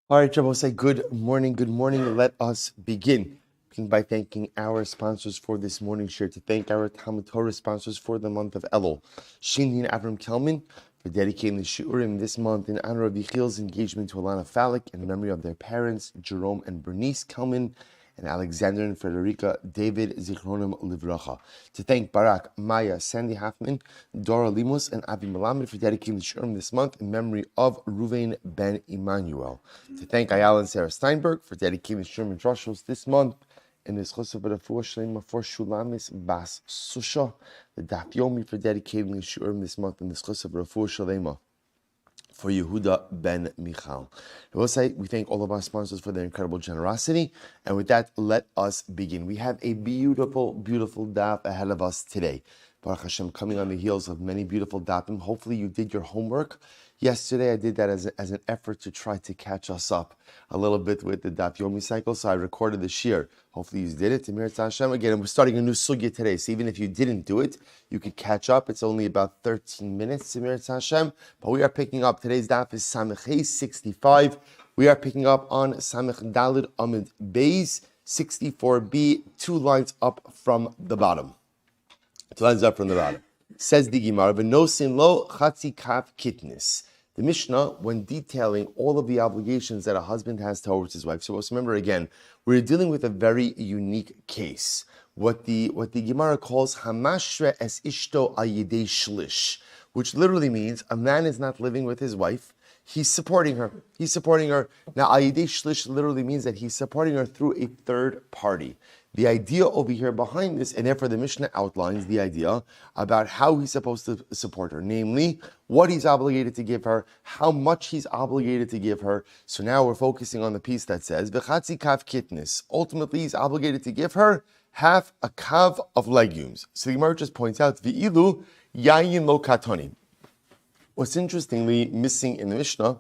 All right, Shabbos, say good morning. Good morning. Let us begin by thanking our sponsors for this morning share, to thank our Talmud Torah sponsors for the month of Elul, Shindy and Avram Kelman, for dedicating the shiurim this month in honor of Yechiel's engagement to Alana Falik in memory of their parents, Jerome and Bernice Kelman, and Alexander and Frederica David Zichronim Livracha. To thank Barak, Maya, Sandy Hoffman, Dora Limos, and Avi Melamed for dedicating the Shurim this month in memory of Ruvain ben Emmanuel. To thank Ayala and Sarah Steinberg for dedicating the Shurim and Drushos this month in this Chosov B'Rafua Shlema for Shulamis Bas Susha. The Daf Yomi for dedicating the Shurim this month in this Chosov B'Rafua Shlema for Yehuda ben Michal. I will say we thank all of our sponsors for their incredible generosity. And with that, let us begin. We have a beautiful, beautiful daf ahead of us today. Baruch Hashem, coming on the heels of many beautiful dafim. Hopefully you did your homework. Yesterday I did that as an effort to try to catch us up a little bit with the Daf Yomi cycle. So I recorded the shir. Hopefully you did it. Tamir Hashem. Again, we're starting a new sugya today. So even if you didn't do it, you could catch up. It's only about 13 minutes, Tamir Hashem. But we are picking up. Today's daf is Samech 65. We are picking up on Samech Dalid Amid Beis 64b, 2 lines up from the bottom. 2 lines up from the bottom. Says the Gemara, "V'nosin lo chatzi kaf kitnis." The Mishnah, when detailing all of the obligations that a husband has towards his wife. So let's remember again, we're dealing with a very unique case. What the Gemara calls hamashre es ishto ayidei shlish, which literally means a man is not living with his wife. He's supporting her. Now, ayidei shlish literally means that he's supporting her through a third party. The idea over here behind this, and therefore the Mishnah outlines the idea about how he's supposed to support her, namely, what he's obligated to give her, how much he's obligated to give her. So now we're focusing on the piece that says, V'chatzi kav kitnis. Ultimately, he's obligated to give her half a kav of legumes. So the Gemara just points out, V'ilu yayin lo katoni. What's interestingly missing in the Mishnah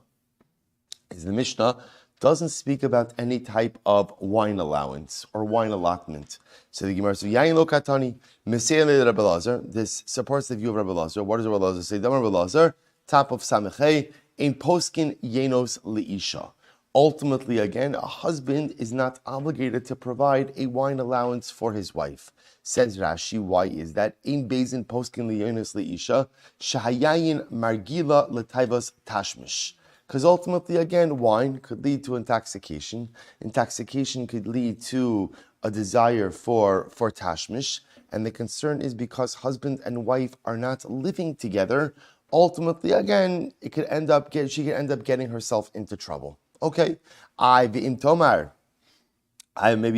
is the Mishnah doesn't speak about any type of wine allowance or wine allotment. So the Gemara says, Yain lo katani, Mesele Rabbi Lazar. This supports the view of Rabbi Lazar. What does Rabbi Lazar say? Rabbi Lazar, top of Samechei, in poskin yenos liisha. Ultimately, again, a husband is not obligated to provide a wine allowance for his wife. Says Rashi, why is that? In bezin poskin yenos liisha, shahayayin margila letaivas tashmish. Because ultimately, again, wine could lead to intoxication. Intoxication could lead to a desire for tashmish. And the concern is because husband and wife are not living together, ultimately, again, she could end up getting herself into trouble. Okay, maybe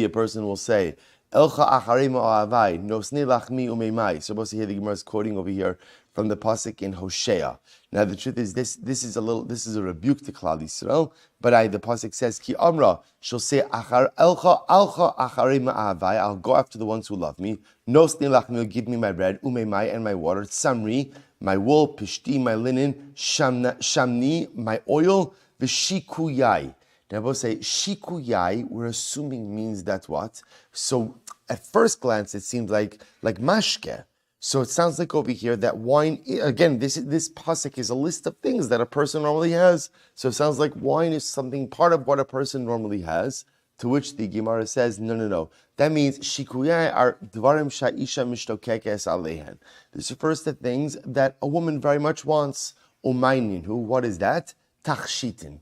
a person will say, Elcha acharei ma'avai, nosni lachmi umeimai. Supposed to hear the Gemara is quoting over here from the pasuk in Hosea. Now the truth is this is a rebuke to Klal Yisrael, but the pasuk says Ki Amra, she'll say Elcha acharei ma'avai, I'll go after the ones who love me. Nosni lachmi, give me my bread, umeimai, and my water. Samri, my wool, pishti, my linen, shamni, my oil, v'shikuyai. Now, we'll say shikuyai, we're assuming means that what? So, at first glance, it seems like mashke. So, it sounds like over here that wine, again, this pasuk is a list of things that a person normally has. So, it sounds like wine is something, part of what a person normally has, to which the Gemara says, no. That means shikuyai are dvarim sha'isha mishtokekes alehen. This refers to things that a woman very much wants. Umaynin, what is that? Tachshitin.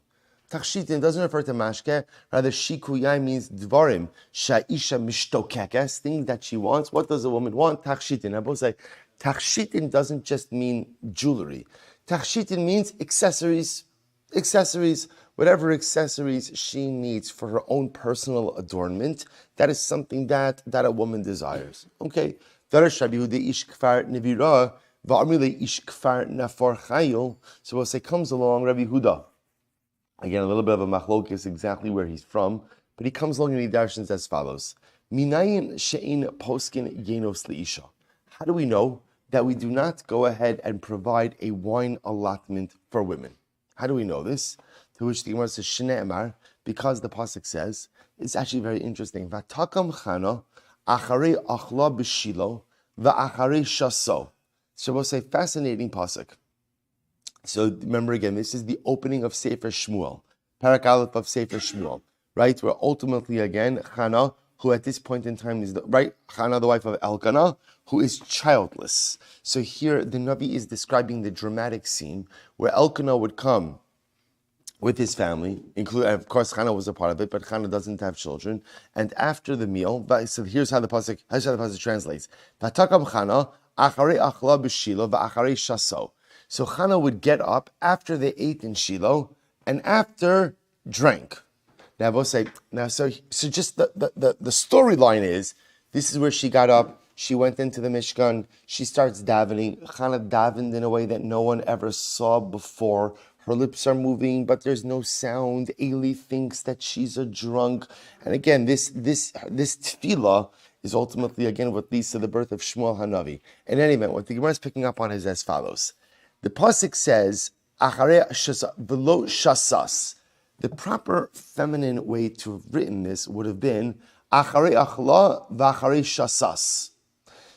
Tachshitin doesn't refer to mashke, rather shikuyai means dvarim, sha'isha mishtokekes, things that she wants. What does a woman want? Tachshitin. I both say, tachshitin doesn't just mean jewelry. Tachshitin means accessories, whatever accessories she needs for her own personal adornment, that is something that a woman desires. Okay. So we'll say, comes along Rabbi Huda. Again, a little bit of a machlokes, exactly where he's from, but he comes along and he darshans as follows. Minayin she'in poskin yenos liisha. How do we know that we do not go ahead and provide a wine allotment for women? How do we know this? To which the Gemara says, Shne'emar, because the pasuk says, it's actually very interesting. Vatakam chana acharei achla b'shilo va'acharei shaso. So we'll say, fascinating pasuk. So remember again, this is the opening of Sefer Shmuel. Parak Aleph of Sefer Shmuel, right? Where ultimately, again, Chana, who at this point in time is, Chana, the wife of Elkanah, who is childless. So here, the Navi is describing the dramatic scene where Elkanah would come with his family, including, of course, Chana was a part of it, but Chana doesn't have children. And after the meal, so here's how the pasuk translates: "Vatakam Chana acharei achla b'Shilo va'acharei shaso." So Chana would get up after they ate in Shiloh and after drank. Now, we'll say so just the storyline is this is where she got up. She went into the Mishkan. She starts davening. Chana davened in a way that no one ever saw before. Her lips are moving, but there's no sound. Eli thinks that she's a drunk. And again, this tefillah is ultimately, again, what leads to the birth of Shmuel Hanavi. In any event, what the Gemara is picking up on is as follows. The pasuk says, "Acharei v'lo shasas." The proper feminine way to have written this would have been, "Acharei achla v'acharei shasas."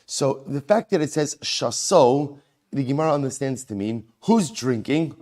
So the fact that it says shaso, the Gemara understands to mean who's drinking?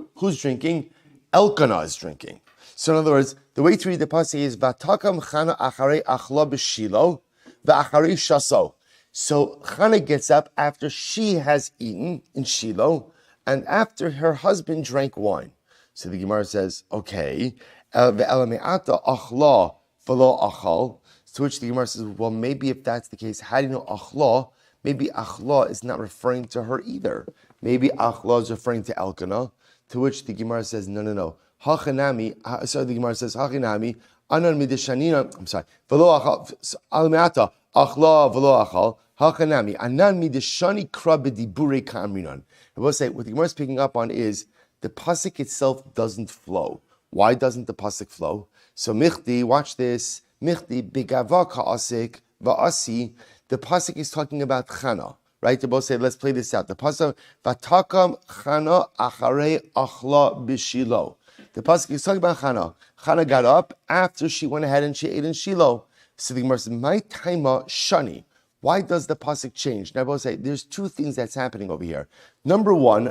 Elkanah is drinking. So in other words, the way to read the pasuk is Vatakam Chana acharei achla b'Shilo v'acharei shaso. So Chana gets up after she has eaten in Shiloh and after her husband drank wine. So the Gemara says, okay, ve'elame'ata achla v'lo achal. To which the Gemara says, well, maybe if that's the case, how do you know achla? Maybe achla is not referring to her either. Maybe achla is referring to Elkanah. To which the Gemara says, no. Hachanami. So the Gemara says, hachanami. Anan midishanina. I'm sorry. V'lo achal. Alame'ata achla v'lo achal. Hachanami. Anan midishani kra b'dibure ka'amrinan. I will say what the Gemara is picking up on is the pasuk itself doesn't flow. Why doesn't the pasuk flow? So michti, watch this. Michti bigava ka'asik va'asi. The pasuk is talking about Chana, right? They both say, let's play this out. The pasuk, Vatakam Chana acharei achla b'Shilo. The pasuk is talking about Chana. Chana got up after she went ahead and she ate in Shiloh. So the Gemara says, my taima shani. Why does the pasuk change? Now I both say, there's two things that's happening over here. Number one.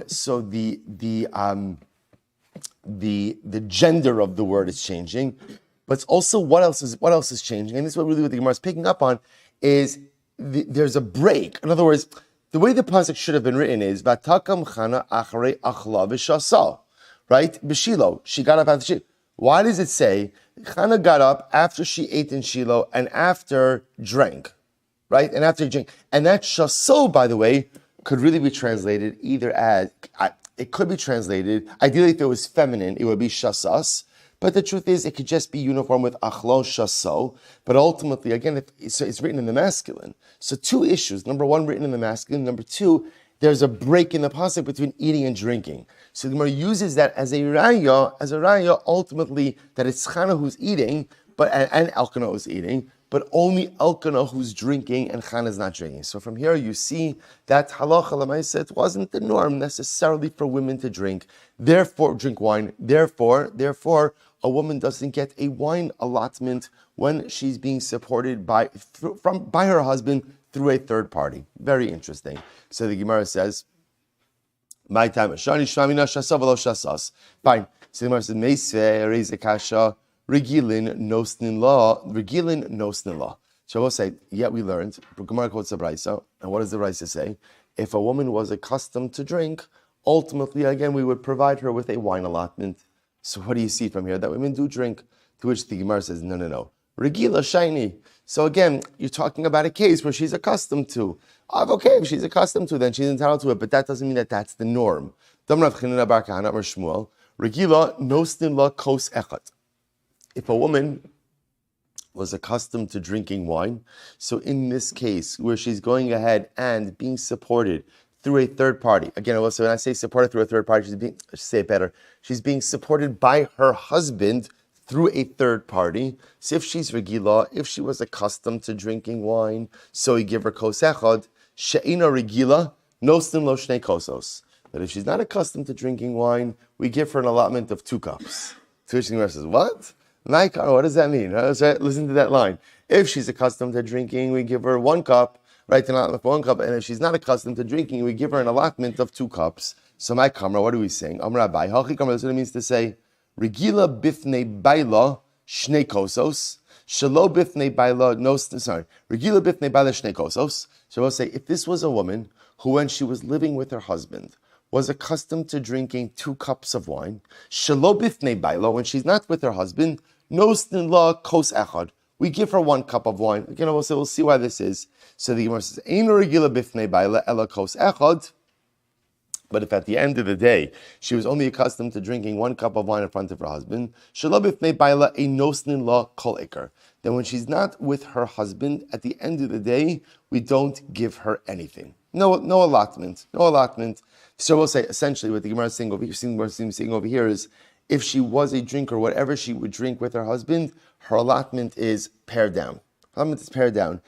So the gender of the word is changing, but it's also what else is changing, and this is what the Gemara is picking up on. Is there's a break. In other words, the way the pasuk should have been written is Vatakam Chana acharei achla v'shasa, right? B'Shilo, she got up after she. Why does it say Chana got up after she ate in Shiloh and after drank, right? And after drink, and that shaso, by the way, could really be translated either as it could be translated. Ideally, if it was feminine, it would be shasas. But the truth is, it could just be uniform with achlo shaso. But ultimately, again, it's written in the masculine. So two issues. Number one, written in the masculine. Number two, there's a break in the pasuk between eating and drinking. So the Gemara uses that as a raya, ultimately, that it's Chana who's eating, and Elkanah who's eating, but only Elkanah who's drinking and Chana is not drinking. So from here you see that halacha l'maaseh, it wasn't the norm necessarily for women to drink. Therefore, drink wine. Therefore, a woman doesn't get a wine allotment when she's being supported by her husband through a third party. Very interesting. So the Gemara says, "My time, shani shmamina shasa v'lo shasas." Fine. So the Gemara says, "Meisve raise a kasha regilin nosnin law." So we'll say, yeah, we learned. Gemara quotes the Brisa, and what does the Brisa say? If a woman was accustomed to drink, ultimately, again, we would provide her with a wine allotment. So what do you see from here? That women do drink. To which the Gemara says, no. Regila shiny. So again, you're talking about a case where she's accustomed to. Okay, if she's accustomed to, then she's entitled to it. But that doesn't mean that that's the norm. Regila nostin la kos echat. If a woman was accustomed to drinking wine, so in this case, where she's going ahead and being supported through a third party. Again, so when I say supported through a third party, she's being supported by her husband through a third party. So if she's regila, if she was accustomed to drinking wine, so we give her kos echad, she'ina regila, nostin lo shnei kosos. But if she's not accustomed to drinking wine, we give her an allotment of 2 cups. To which the Gemara says, what? What does that mean? Listen to that line. If she's accustomed to drinking, we give her 1 cup. Right, an allotment for 1 cup, and if she's not accustomed to drinking, we give her an allotment of 2 cups. So my kamra, what are we saying? Amra bai, hachi kamra, that's what it means to say. Regila bifnei baila shnei kosos. Shelo bifnei baila no. Sorry, regila bifnei baila shnei kosos. So we'll say if this was a woman who, when she was living with her husband, was accustomed to drinking 2 cups of wine. Shelo bifnei baila, when she's not with her husband, nostin la kos echad. We give her 1 cup of wine. Again, we'll see why this is. So the Gemara says, Ein regila bifnei baila ela kos echad. But if at the end of the day she was only accustomed to drinking 1 cup of wine in front of her husband, shelo bifnei baila ein nosnin la kol ikar. Then when she's not with her husband, at the end of the day, we don't give her anything. No allotment. So we'll say essentially what the Gemara is saying over here is, if she was a drinker, whatever she would drink with her husband, her allotment is pared down. The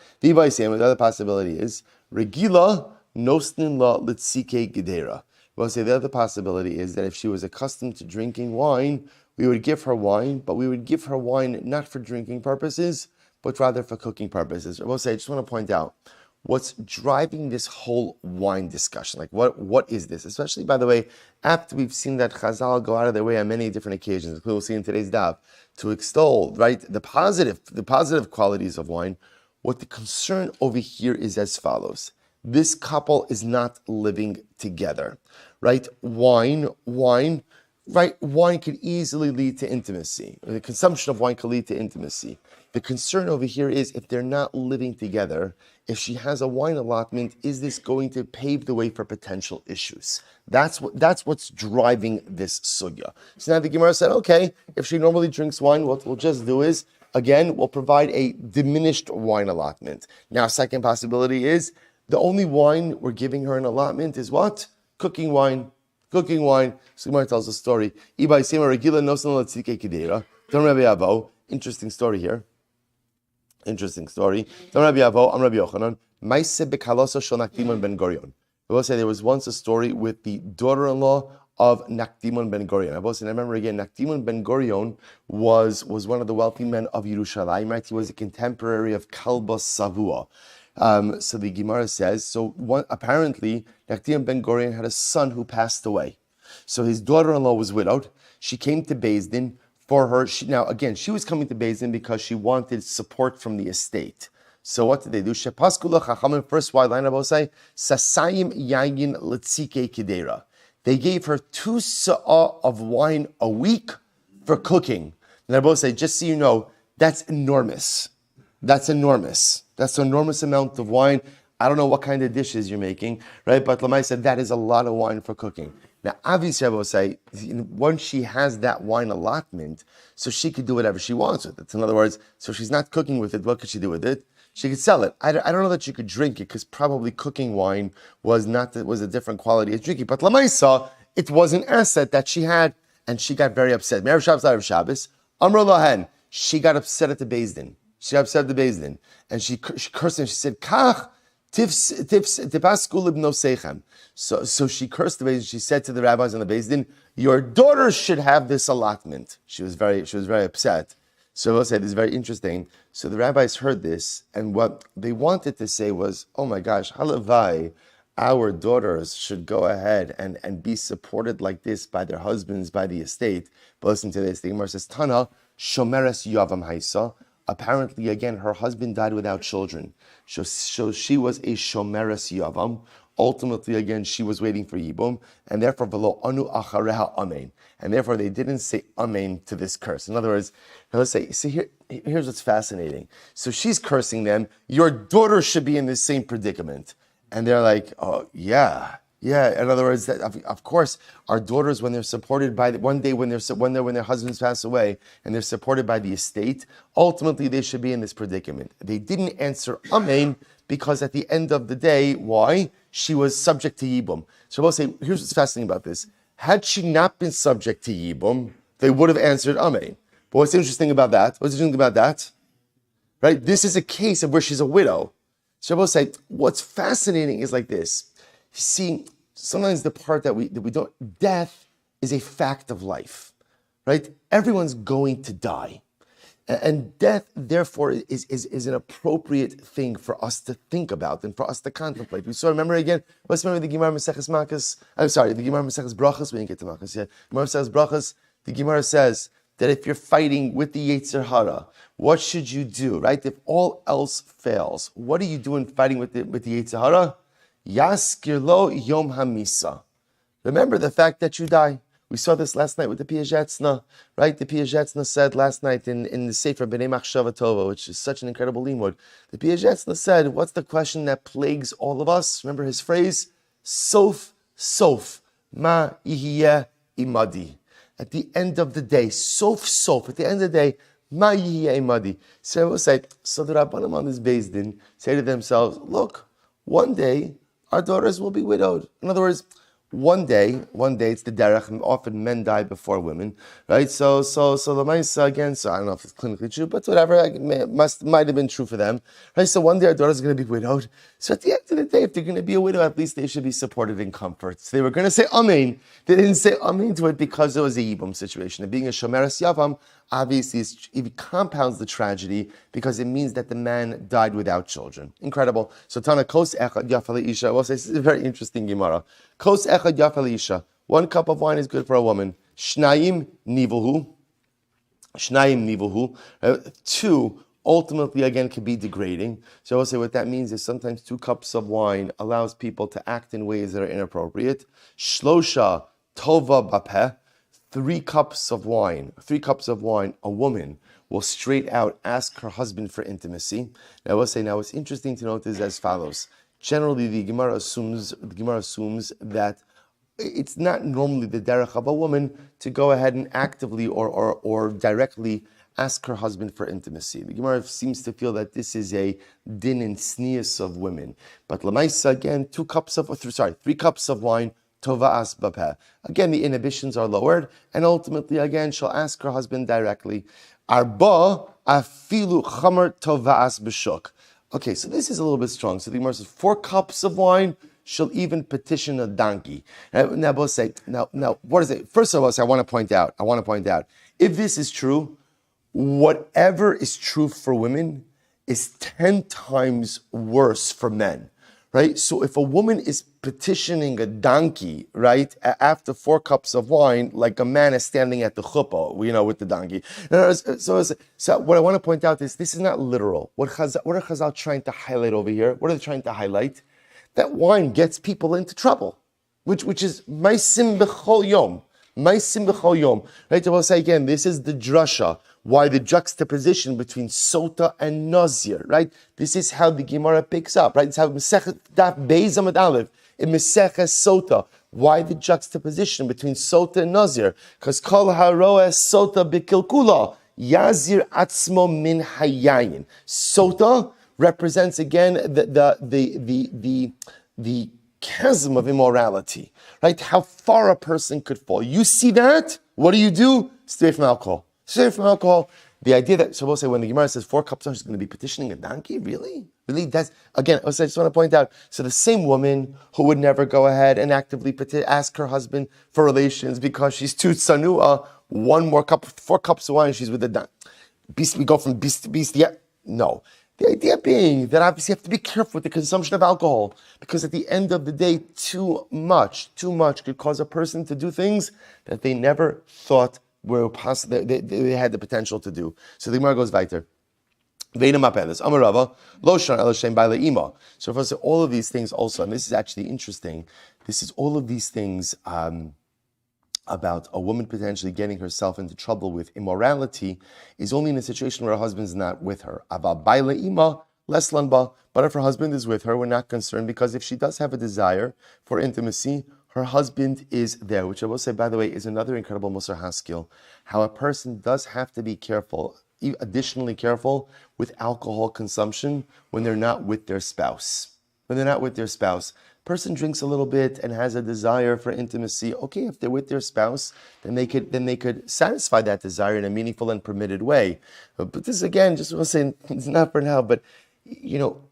other possibility is regila nosnin la litzike gedera. We'll say the other possibility is that if she was accustomed to drinking wine, we would give her wine, but we would give her wine not for drinking purposes, but rather for cooking purposes. We'll say, I just want to point out, what's driving this whole wine discussion? Like, what is this? Especially, by the way, after we've seen that Chazal go out of their way on many different occasions, we'll see in today's daf, to extol, right, the positive qualities of wine. What the concern over here is as follows. This couple is not living together, right? Wine could easily lead to intimacy. The consumption of wine could lead to intimacy. The concern over here is, if they're not living together, if she has a wine allotment, is this going to pave the way for potential issues? That's what's driving this sugya. So now the Gemara said, okay, if she normally drinks wine, what we'll just do is, again, we'll provide a diminished wine allotment. Now, second possibility is, the only wine we're giving her an allotment is what? Cooking wine. So Gemara tells a story. Interesting story here. I will say there was once a story with the daughter-in-law of Nakdimon ben Gurion. I remember again, Nakdimon ben Gurion was one of the wealthy men of Yerushalayim, right? He was a contemporary of Kalba Savua. So the Gemara says, apparently Nakdimon ben Gurion had a son who passed away. So his daughter-in-law was widowed. She came to Beis Din for her. She was coming to Beis Din because she wanted support from the estate. So what did they do? Shepaskula Chachamim, first white line, I will say, Sasayim Yayin Litzike Kidera. They gave her 2 sa'ah of wine a week for cooking. And I will say, just so you know, that's enormous. That's an enormous amount of wine. I don't know what kind of dishes you're making, right? But Lamai said that is a lot of wine for cooking. Now, obviously, I will say, once she has that wine allotment, so she could do whatever she wants with it. In other words, so she's not cooking with it, what could she do with it? She could sell it. I don't know that she could drink it, because probably cooking wine was a different quality as drinking. But Lamaisa, it was an asset that she had, and she got very upset. Erev Shabbos, Amr Lahen, she got upset at the Beis Din. And she cursed him. She said, Kach, tipasku libno seichem. So she cursed the Beis Din. She said to the rabbis in the Beis Din, your daughter should have this allotment. She was very upset. So I will say this is very interesting. So the rabbis heard this, and what they wanted to say was, oh my gosh, halavai, our daughters should go ahead and be supported like this by their husbands, by the estate. But listen to this. The Gemara says, Tana, shomeres yavam haisa. Apparently, again, her husband died without children. So she was a shomeres yavam. Ultimately, again, she was waiting for Yibum, and therefore, velo anu achareha amen. And therefore, they didn't say amen to this curse. In other words, let's say, here's what's fascinating. So she's cursing them. Your daughter should be in the same predicament. And they're like, oh, yeah. In other words, of course, our daughters, when they're supported by when their husbands pass away and they're supported by the estate, ultimately they should be in this predicament. They didn't answer amen because at the end of the day, why? She was subject to Yibum. So I'll say, here's what's fascinating about this. Had she not been subject to Yibum, they would have answered amen. But what's interesting about that? Right? This is a case of where she's a widow. So I will say, what's fascinating is like this. You see, sometimes the part that we don't, death is a fact of life, right? Everyone's going to die. And death, therefore, is an appropriate thing for us to think about and for us to contemplate. Let's remember the Gemara Maseches Makas. I'm sorry, the Gemara Maseches Brachas. We didn't get to Makas yet. Gemara Maseches Brachas The Gemara says that if you're fighting with the Yetzer Hara, what should you do, right? If all else fails, what do you do in fighting with the Yetzer Hara? Yaskir lo yom hamisa. Remember the fact that you die. We saw this last night with the Piazetzna, right? The Piazetzna said last night in the Sefer B'nai Machshava Tova, which is such an incredible limud. The Piazetzna said, what's the question that plagues all of us? Remember his phrase? Sof, ma yihiyeh imadi. At the end of the day, sof, at the end of the day, ma yihiyeh imadi. So we'll say, so the Rabbanim on this Beis Din say to themselves, look, one day our daughters will be widowed. In other words, one day, it's the derech, and often men die before women, right? So the Maisa again, so I don't know if it's clinically true, but whatever, might have been true for them, right? So one day our daughters are going to be widowed. So at the end of the day, if they're going to be a widow, at least they should be supported in comfort. So they were going to say Amen. They didn't say Amen to it because it was a Yibum situation. And being a Shomeres Yavam, obviously, it compounds the tragedy because it means that the man died without children. Incredible. So Tana Kos Echad Yafale Isha. Well, this is a very interesting Gemara. Kos Echad Yafale Isha. 1 cup of wine is good for a woman. Shnayim Nivuhu. 2 ultimately again can be degrading. So I will say what that means is sometimes 2 cups of wine allows people to act in ways that are inappropriate. Shlosha Tova Bapeh. 3 cups of wine, a woman will straight out ask her husband for intimacy. Now I will say, what's interesting to note is as follows. Generally, the Gemara assumes that it's not normally the derech of a woman to go ahead and actively or directly ask her husband for intimacy. The Gemara seems to feel that this is a din and sneas of women. But Lamaisa, again, 3 cups of wine, Tova'as bapeh. Again, the inhibitions are lowered, and ultimately, again, she'll ask her husband directly. Arba afilu chamer tova'as b'shuk. Okay, so this is a little bit strong. So the Gemara says 4 cups of wine, she'll even petition a donkey. Now, both say, now, what is it? First of all, I want to point out, if this is true, whatever is true for women is 10 times worse for men. Right? So if a woman is petitioning a donkey, right, after 4 cups of wine, like a man is standing at the chuppah, with the donkey. So what I want to point out is this is not literal. What are Chazal trying to highlight over here? What are they trying to highlight? That wine gets people into trouble, which is maisim b'chol yom. Right? I will say again, this is the drasha. Why the juxtaposition between Sota and Nazir, right? This is how the Gemara picks up, right? It's how Mesechet Daf Beis Amud Aleph in Mesechet Sota. Why the juxtaposition between Sota and Nazir? Because Kol Haroeh Sota B'Kilkula Yazir Atzmo Min Hayayin. Sota represents again the chasm of immorality, right? How far a person could fall. You see that? What do? Stay from alcohol. The idea that, so we'll say when the Gemara says 4 cups, she's going to be petitioning a donkey? Really? That's, again, I just want to point out, so the same woman who would never go ahead and actively ask her husband for relations because she's too tsanua, 4 cups of wine, she's with a donkey. We go from beast to beast, yeah? No. The idea being that obviously you have to be careful with the consumption of alcohol because at the end of the day, too much could cause a person to do things that they never thought were possible, they had the potential to do. So the Gemara goes weiter. So first, all of these things also, and this is actually interesting, this is all of these things about a woman potentially getting herself into trouble with immorality is only in a situation where her husband's not with her. But if her husband is with her, we're not concerned because if she does have a desire for intimacy, her husband is there, which I will say, by the way, is another incredible Musar Haskell, how a person does have to be careful, additionally careful with alcohol consumption when they're not with their spouse. Person drinks a little bit and has a desire for intimacy. Okay, if they're with their spouse, then they could satisfy that desire in a meaningful and permitted way. But this again, just want to say, it's not for now, but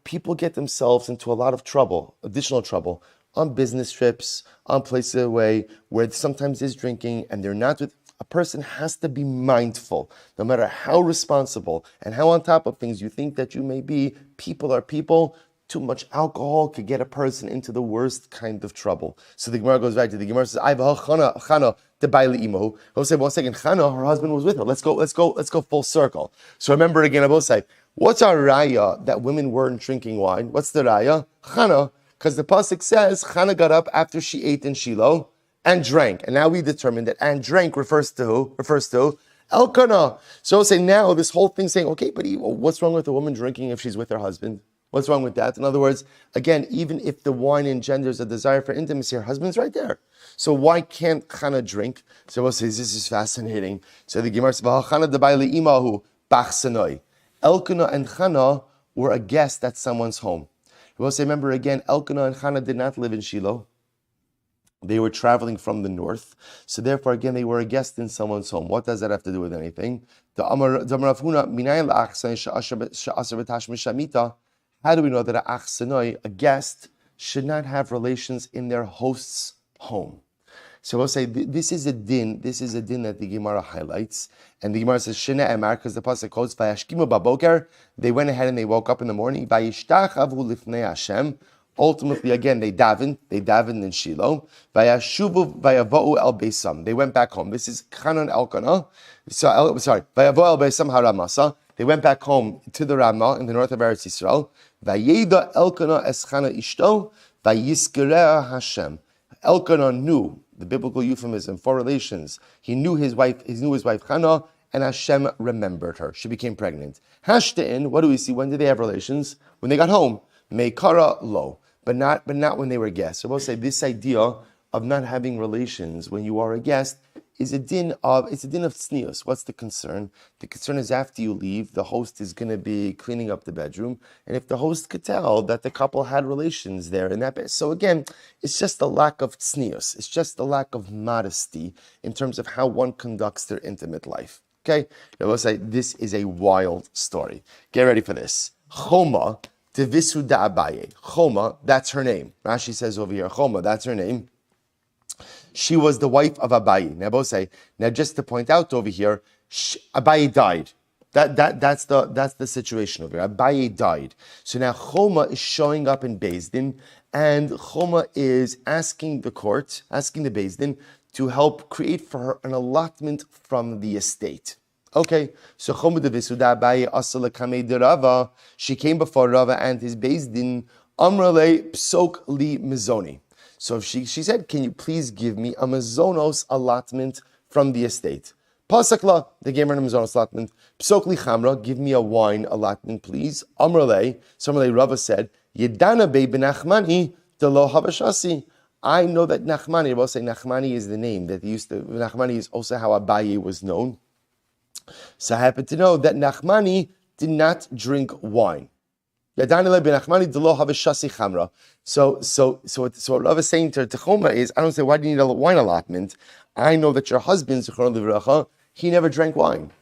people get themselves into a lot of trouble, additional trouble, on business trips, on places away where sometimes there's drinking and they're not with. A person has to be mindful, no matter how responsible and how on top of things you think that you may be. People are people. Too much alcohol could get a person into the worst kind of trouble. So the Gemara goes back to the Gemara says, Chana the Baili Imahu. He'll say, 1 second, Chana, her husband was with her. Let's go full circle. So remember again, I will say, what's our raya that women weren't drinking wine? What's the raya? Chana, because the pasuk says Chana got up after she ate in Shiloh and drank. And now we determined that and drank refers to who? Refers to Elkanah. So we'll say now this whole thing saying, okay, but what's wrong with a woman drinking if she's with her husband? What's wrong with that? In other words, again, even if the wine engenders a desire for intimacy, her husband's right there. So why can't Chana drink? So we'll say, this is fascinating. So the Gemara says, Chana debayli imahu bachsanoi. Elkanah and Chana were a guest at someone's home. We'll say, remember again, Elkanah and Chana did not live in Shiloh. They were traveling from the north. So therefore, again, they were a guest in someone's home. What does that have to do with anything? How do we know that a guest should not have relations in their host's home? So we'll say this is a din that the Gemara highlights. And the Gemara says, Shina Emar, because the Pasuk quotes, Vayashkimu baboker, they went ahead and they woke up in the morning, Vayishtachavu lifnei Hashem. Ultimately, again, they davened in Shiloh. Vayashuvu vayavo'u el beisam. They went back home. This is Chanan Elkanah. Vayavo'u el beisam haramasa. They went back home to the Ramah in the north of Eretz Yisrael. Vayeda Elkanah es Chana ishto, vayiskereha Hashem. Elkanah knew the biblical euphemism for relations. He knew his wife Chana, and Hashem remembered her. She became pregnant. Hashtein, what do we see? When did they have relations? When they got home. Meikara lo, but not when they were guests. So we'll say this idea of not having relations when you are a guest is a din of tznius. What's the concern? The concern is after you leave, the host is going to be cleaning up the bedroom, and if the host could tell that the couple had relations there in that bed, so again, it's just a lack of tznius. It's just a lack of modesty in terms of how one conducts their intimate life. Okay, I will say this is a wild story. Get ready for this. Choma Devisu da Abaye. Choma, that's her name. Rashi says over here, Choma, that's her name. She was the wife of Abaye. Now just to point out over here, Abaye died. That's the situation over here. Abaye died. So now Choma is showing up in Beis Din, and Choma is asking the Beis Din to help create for her an allotment from the estate. Okay, so Choma de Visuda Abaye Asala Kamei de Rava. She came before Rava and his Beis Din. Amrale Psok li Mizoni. So she said, can you please give me a Mizonos allotment from the estate? Pasakla, they gave her a Mizonos allotment. Psok li Chamra, give me a wine allotment, please. Amrale, so Rava said, Yedana be benachmani de lo habashasi. I know that Nachmani, I will say Nachmani is the name that they used to, Nachmani is also how Abaye was known. So I happen to know that Nachmani did not drink wine. So what Rav is saying to Choma is, I don't say, why do you need a wine allotment? I know that your husband, he never drank wine.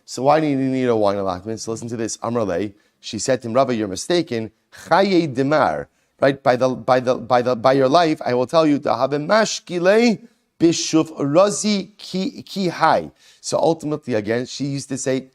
So why do you need a wine allotment? So listen to this. Amrale, she said to him, Rava, you're mistaken. Chaye demar, right? By your life, I will tell you to have a mashkile bishuf razi ki hai. So ultimately, again, she used to say,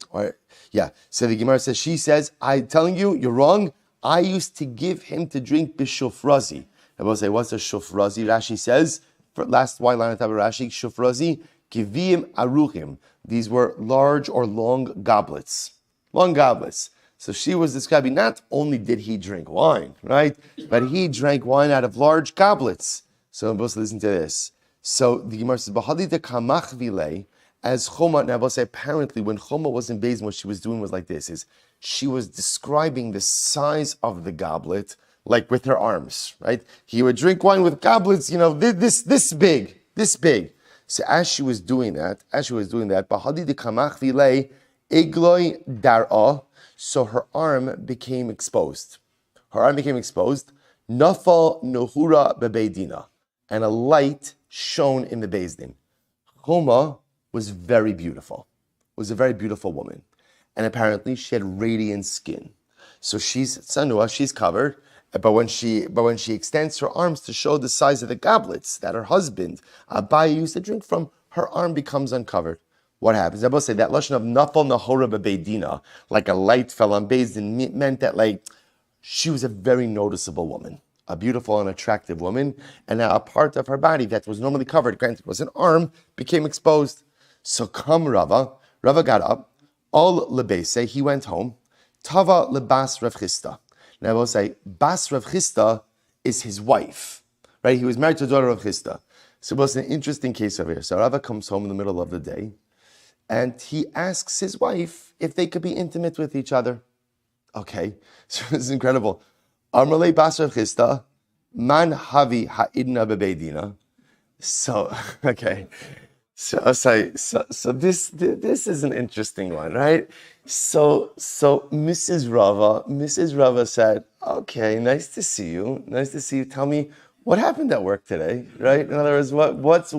so the Gemara says, she says, I'm telling you, you're wrong. I used to give him to drink bishuf razi. I will say, what's a shuf razi? Rashi says, last white line on top of Rashi, shuf razi, kivim aruchim. These were large or long goblets. So she was describing, not only did he drink wine, right? But he drank wine out of large goblets. So I'm supposed to listen to this. So the Gemara says, Bahadita kamach vilei, as Choma, now I will say apparently when Choma was in Beis Din, what she was doing was like this, is she was describing the size of the goblet, like with her arms, right? He would drink wine with goblets, this big. So as she was doing that, Bahadi de kamach vilei, igloi dar'a, so her arm became exposed. Nafal nohura bebeidina, and a light shone in the Beis Din. Choma was very beautiful, was a very beautiful woman. And apparently she had radiant skin. So she's tsanua, she's covered, but when she extends her arms to show the size of the goblets that her husband, Abaye, used to drink from, her arm becomes uncovered. What happens? I will say that lashon of nafal nahora bebeidina, like a light fell on Beis Din, meant that She was a very noticeable woman, a beautiful and attractive woman, and now a part of her body that was normally covered, granted was an arm, became exposed. So come Rava got up, all lebese, he went home, Tava lebas Rav Chisda. Now I will say, Bas Rav Chisda is his wife, right? He was married to the daughter of Chisda. So it was an interesting case over here. So Rava comes home in the middle of the day, and he asks his wife if they could be intimate with each other. Okay, so this is incredible. Amrle Bas Rav Chisda, man havi ha'idna bebeidina. So, okay. So this is an interesting one, right? So Mrs. Rava said, okay, nice to see you. Tell me what happened at work today, right? In other words, what's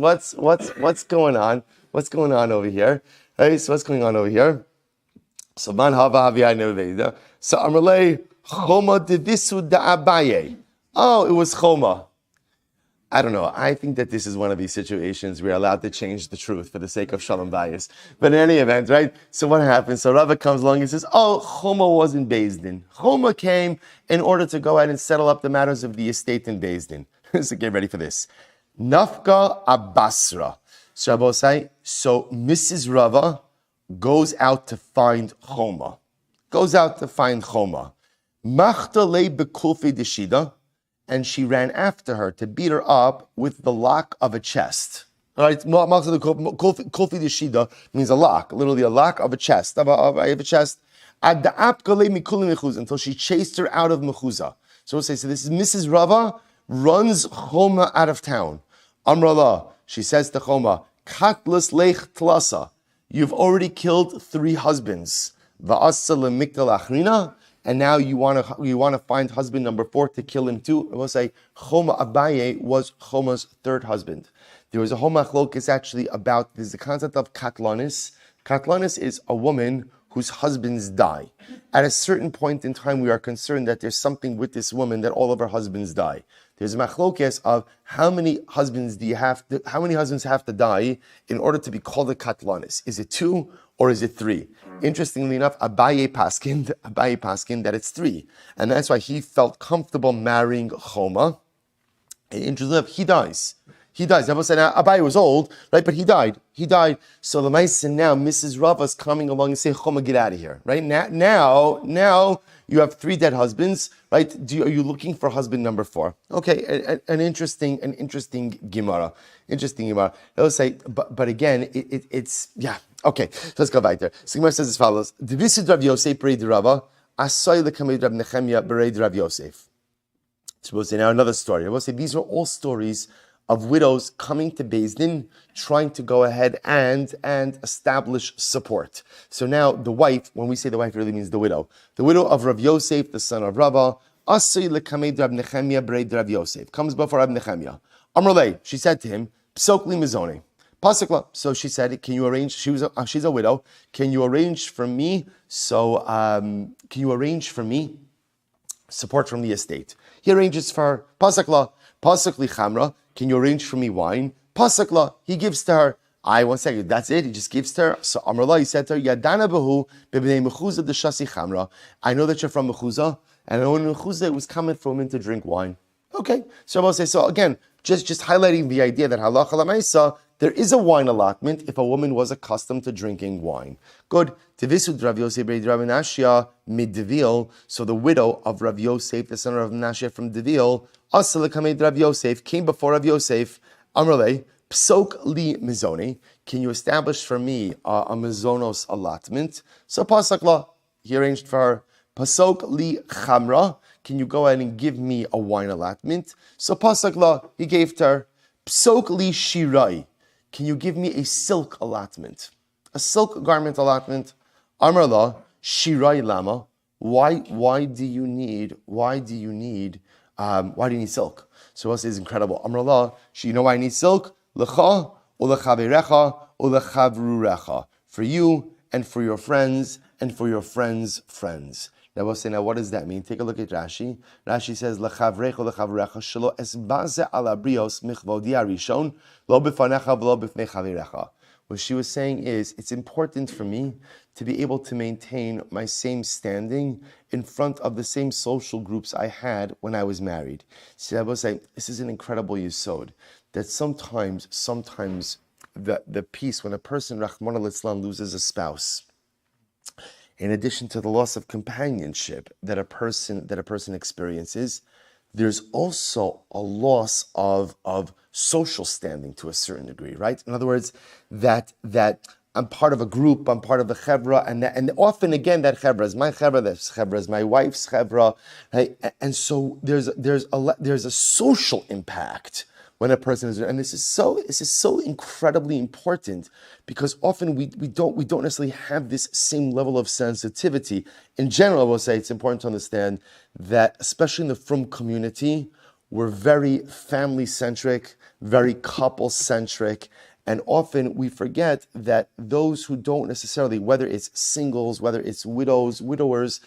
going on? What's going on over here? Right? So what's going on over here? So man hava havi ha'idna. So Amrle Choma divisu da Abaye. Oh, it was Choma. I don't know. I think that this is one of these situations we're allowed to change the truth for the sake of shalom bayis. But in any event, right? So what happens? So Rava comes along and says, oh, Choma wasn't Beis Din. Choma came in order to go ahead and settle up the matters of the estate in Beis Din. So get ready for this. Nafka Abasra. So Mrs. Rava goes out to find Choma. Machtale bekulfi deshida. And she ran after her to beat her up with the lock of a chest. All right, kulfi deshida means a lock, literally a lock of a chest, of a chest. Until she chased her out of Mechuza. So we'll say, so this is Mrs. Rava runs Choma out of town. Amrullah, she says to Choma, Katlas lech tlasa. You've already killed 3 husbands. Va'asa lemikdal achrina. And now you want to find husband number 4 to kill him too. I will say Choma Abaye was Choma's 3rd husband. There was a whole machlokes actually about there's the concept of katlanis. Katlanis is a woman whose husbands die. At a certain point in time, we are concerned that there's something with this woman that all of her husbands die. There's a machlokes of how many husbands have to die in order to be called a katlanis. Is it 2 or is it 3? Interestingly enough, Abaye paskin that it's 3. And that's why he felt comfortable marrying Choma. And interestingly enough, he dies. Everyone said, now, Abaye was old, right? But he died. So the Maisa now, Mrs. Rava's coming along and saying, Choma, get out of here, right? Now you have 3 dead husbands, right? Are you looking for husband number 4? Okay, an interesting Gemara. They'll say, but again, it's yeah. Okay, so let's go back there. So Gemara says as follows: Divisid Rav Yosef Berei Rava, Asoy leKamed Rav Nechemia Berei Rav Yosef. So we'll say now another story. We'll say these are all stories of widows coming to Beis Din, trying to go ahead and establish support. So now the wife, when we say the wife, it really means the widow of Rav Yosef, the son of Rava, Asoy leKamed Rav Nechemia Berei Rav Yosef, comes before Rav Nechemia. Amrullah, she said to him, Psok li mizone. Pasukla. So she said, "Can you arrange?" She's a widow. Can you arrange for me? Support from the estate? He arranges for her. Pasukla. Pasukli chamra. Can you arrange for me wine? Pasukla. He gives to her. One second. That's it. He just gives to her. So Amrullah, he said to her, Yadana behu bebnei mechuza deshasi chamra. I know that you're from Mechuza, and I know in Mechuza it was common for women to drink wine. Okay. So I will say. So again, just highlighting the idea that halacha lamaisa, there is a wine allotment if a woman was accustomed to drinking wine. Good. Tivisud Rav Yosef Berei Rav Menashia mid Devil. So the widow of Rav Yosef, the son of Rav Menashia from Devil, Asal Kamed Rav Yosef, came before Rav Yosef. Amrle, Psok li mizoni. Can you establish for me a mizonos allotment? So Pasakla, he arranged for her. Pasok li chamra. Can you go ahead and give me a wine allotment? So Pasakla, he gave to her. Psok li shirai. Can you give me a silk allotment? A silk garment allotment? Amrullah, shirai lama. Why do you need silk? So what is incredible? Amrullah, you know why I need silk? Lecha, ulechaverecha, ulechavrurecha. For you and for your friends and for your friends' friends. Now we'll say, now what does that mean? Take a look at Rashi. Rashi says, Lechavrecha lechavrecha shelo esbaze ala brios michvodi arishon lo b'fanecha v'lo b'fnei chavirecha. What she was saying is, it's important for me to be able to maintain my same standing in front of the same social groups I had when I was married. So I will say, this is an incredible yesod, that sometimes the piece, when a person, Rahman al-Islam, loses a spouse, in addition to the loss of companionship that a person experiences, there's also a loss of social standing to a certain degree, right? In other words, that I'm part of a group, I'm part of a chevra, and often again that chevra is my chevra, that chevra is my wife's chevra, right? And so there's a social impact when a person is, and this is so incredibly important, because often we don't necessarily have this same level of sensitivity. In general, I will say it's important to understand that, especially in the Frum community, we're very family-centric, very couple-centric, and often we forget that those who don't necessarily, whether it's singles, whether it's widows, widowers,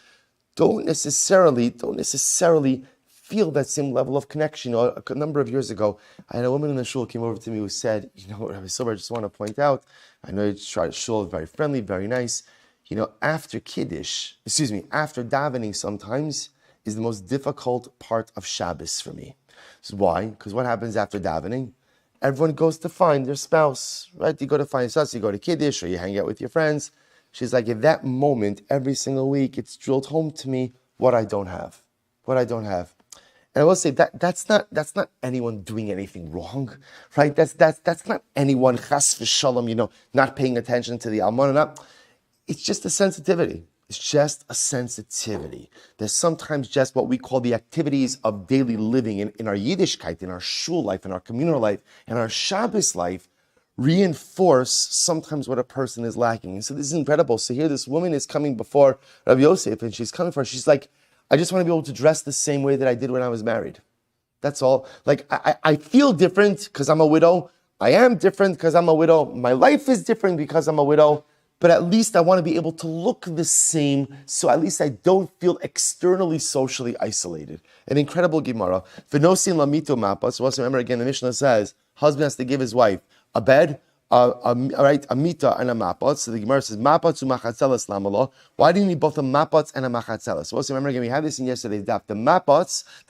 don't necessarily feel that same level of connection. A number of years ago, I had a woman in the shul came over to me who said, Rabbi Silver, I just want to point out, I know you tried shul, very friendly, very nice. After davening sometimes is the most difficult part of Shabbos for me. So why? Because what happens after davening? Everyone goes to find their spouse, right? You go to find your spouse, you go to Kiddush, or you hang out with your friends. She's like, at that moment, every single week, it's drilled home to me what I don't have. And I will say that's not anyone doing anything wrong, right? That's not anyone chas v'shalom, not paying attention to the almanah. It's just a sensitivity. There's sometimes just what we call the activities of daily living in our Yiddishkeit, in our shul life, in our communal life, in our Shabbos life, reinforce sometimes what a person is lacking. And so this is incredible. So here this woman is coming before Rabbi Yosef, and she's like, I just want to be able to dress the same way that I did when I was married. That's all. Like, I feel different because I'm a widow. I am different because I'm a widow. My life is different because I'm a widow. But at least I want to be able to look the same, so at least I don't feel externally, socially isolated. An incredible Gemara. V'nosin lamito mapa. So also remember again, the Mishnah says, husband has to give his wife a bed, a mita and a mapat. So the Gemara says, mapat machatzelas lamalo. Why do you need both a mapat and a machatzelas? So also remember again, we had this in yesterday's daf. The